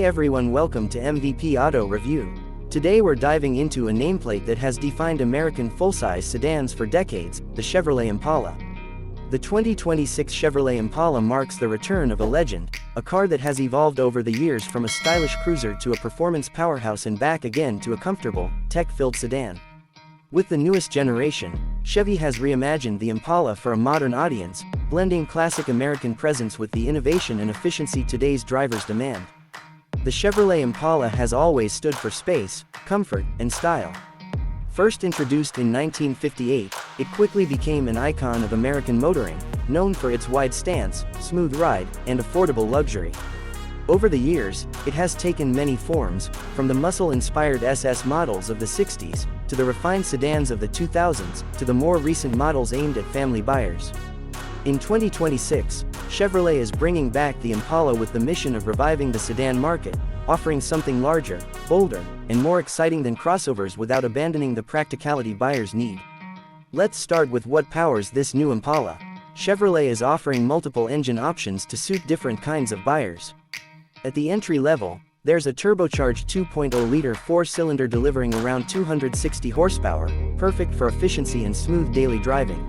Hi everyone, welcome to MVP Auto Review. Today we're diving into a nameplate that has defined American full-size sedans for decades, the Chevrolet Impala. The 2026 Chevrolet Impala marks the return of a legend, a car that has evolved over the years from a stylish cruiser to a performance powerhouse and back again to a comfortable, tech-filled sedan. With the newest generation, Chevy has reimagined the Impala for a modern audience, blending classic American presence with the innovation and efficiency today's drivers demand. The Chevrolet Impala has always stood for space, comfort, and style. First introduced in 1958, it quickly became an icon of American motoring, known for its wide stance, smooth ride, and affordable luxury. Over the years, it has taken many forms, from the muscle-inspired SS models of the 60s, to the refined sedans of the 2000s, to the more recent models aimed at family buyers. In 2026, Chevrolet is bringing back the Impala with the mission of reviving the sedan market, offering something larger, bolder, and more exciting than crossovers without abandoning the practicality buyers need. Let's start with what powers this new Impala. Chevrolet is offering multiple engine options to suit different kinds of buyers. At the entry level, there's a turbocharged 2.0-liter four-cylinder delivering around 260 horsepower, perfect for efficiency and smooth daily driving.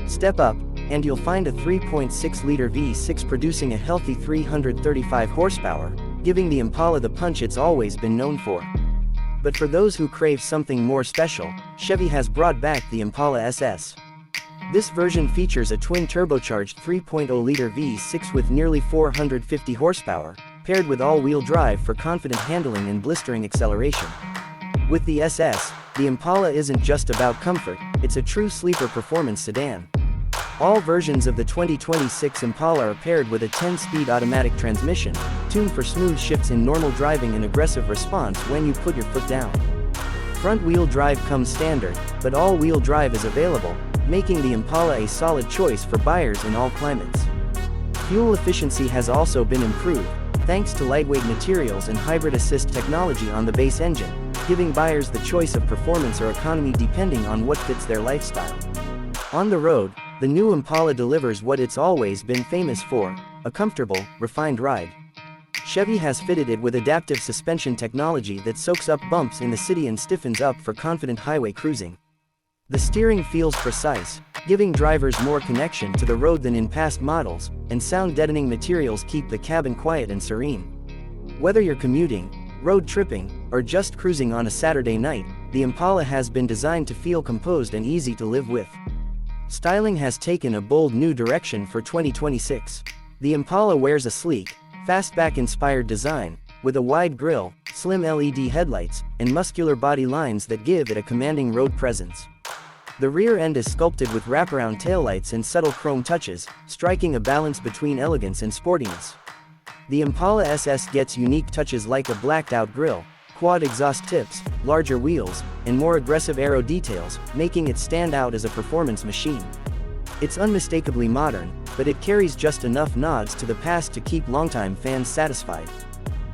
Step up, and you'll find a 3.6-liter V6 producing a healthy 335 horsepower, giving the Impala the punch it's always been known for. But for those who crave something more special, Chevy has brought back the Impala SS. This version features a twin-turbocharged 3.0-liter V6 with nearly 450 horsepower, paired with all-wheel drive for confident handling and blistering acceleration. With the SS, the Impala isn't just about comfort, it's a true sleeper performance sedan. All versions of the 2026 Impala are paired with a 10-speed automatic transmission, tuned for smooth shifts in normal driving and aggressive response when you put your foot down. Front-wheel drive comes standard, but all-wheel drive is available, making the Impala a solid choice for buyers in all climates. Fuel efficiency has also been improved, thanks to lightweight materials and hybrid assist technology on the base engine, giving buyers the choice of performance or economy depending on what fits their lifestyle. On the road, the new Impala delivers what it's always been famous for, a comfortable, refined ride. Chevy has fitted it with adaptive suspension technology that soaks up bumps in the city and stiffens up for confident highway cruising. The steering feels precise, giving drivers more connection to the road than in past models, and sound-deadening materials keep the cabin quiet and serene. Whether you're commuting, road tripping, or just cruising on a Saturday night, the Impala has been designed to feel composed and easy to live with. Styling has taken a bold new direction for 2026. The Impala wears a sleek, fastback-inspired design, with a wide grille, slim LED headlights, and muscular body lines that give it a commanding road presence. The rear end is sculpted with wraparound taillights and subtle chrome touches, striking a balance between elegance and sportiness. The Impala SS gets unique touches like a blacked-out grille, quad exhaust tips, larger wheels, and more aggressive aero details, making it stand out as a performance machine. It's unmistakably modern, but it carries just enough nods to the past to keep longtime fans satisfied.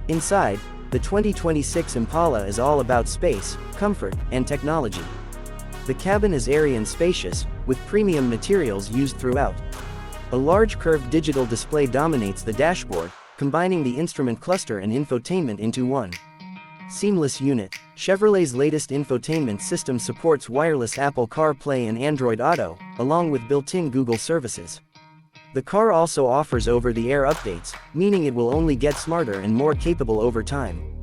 Inside, the 2026 Impala is all about space, comfort, and technology. The cabin is airy and spacious, with premium materials used throughout. A large curved digital display dominates the dashboard, combining the instrument cluster and infotainment into one seamless unit. Chevrolet's latest infotainment system supports wireless Apple CarPlay and Android Auto, along with built-in Google services. The car also offers over-the-air updates, meaning it will only get smarter and more capable over time.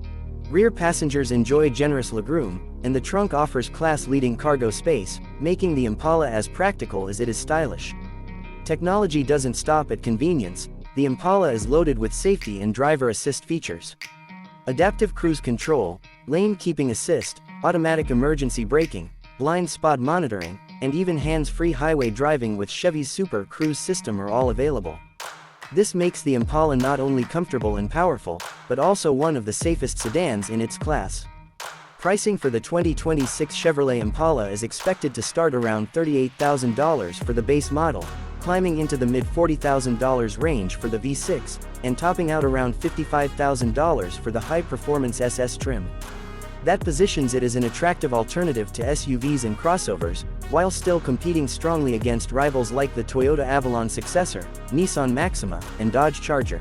Rear passengers enjoy generous legroom, and the trunk offers class-leading cargo space, making the Impala as practical as it is stylish. Technology doesn't stop at convenience. The Impala is loaded with safety and driver assist features. Adaptive cruise control, lane keeping assist, automatic emergency braking, blind spot monitoring, and even hands-free highway driving with Chevy's Super Cruise system are all available. This makes the Impala not only comfortable and powerful, but also one of the safest sedans in its class. Pricing for the 2026 Chevrolet Impala is expected to start around $38,000 for the base model, climbing into the mid-$40,000 range for the V6, and topping out around $55,000 for the high-performance SS trim. That positions it as an attractive alternative to SUVs and crossovers, while still competing strongly against rivals like the Toyota Avalon successor, Nissan Maxima, and Dodge Charger.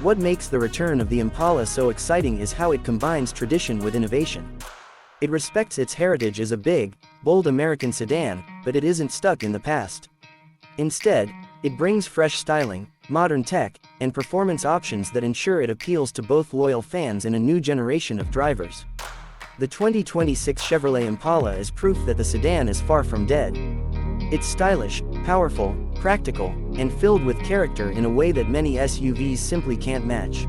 What makes the return of the Impala so exciting is how it combines tradition with innovation. It respects its heritage as a big, bold American sedan, but it isn't stuck in the past. Instead, it brings fresh styling, modern tech, and performance options that ensure it appeals to both loyal fans and a new generation of drivers. The 2026 Chevrolet Impala is proof that the sedan is far from dead. It's stylish, powerful, practical, and filled with character in a way that many SUVs simply can't match.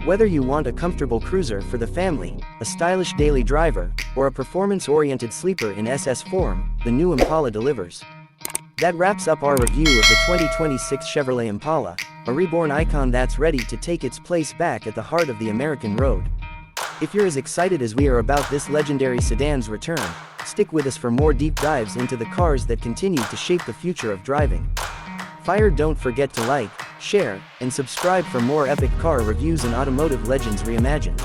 Whether you want a comfortable cruiser for the family, a stylish daily driver, or a performance-oriented sleeper in SS form, the new Impala delivers. That wraps up our review of the 2026 Chevrolet Impala, a reborn icon that's ready to take its place back at the heart of the American road. If you're as excited as we are about this legendary sedan's return, stick with us for more deep dives into the cars that continue to shape the future of driving. Don't forget to like, share, and subscribe for more epic car reviews and automotive legends reimagined.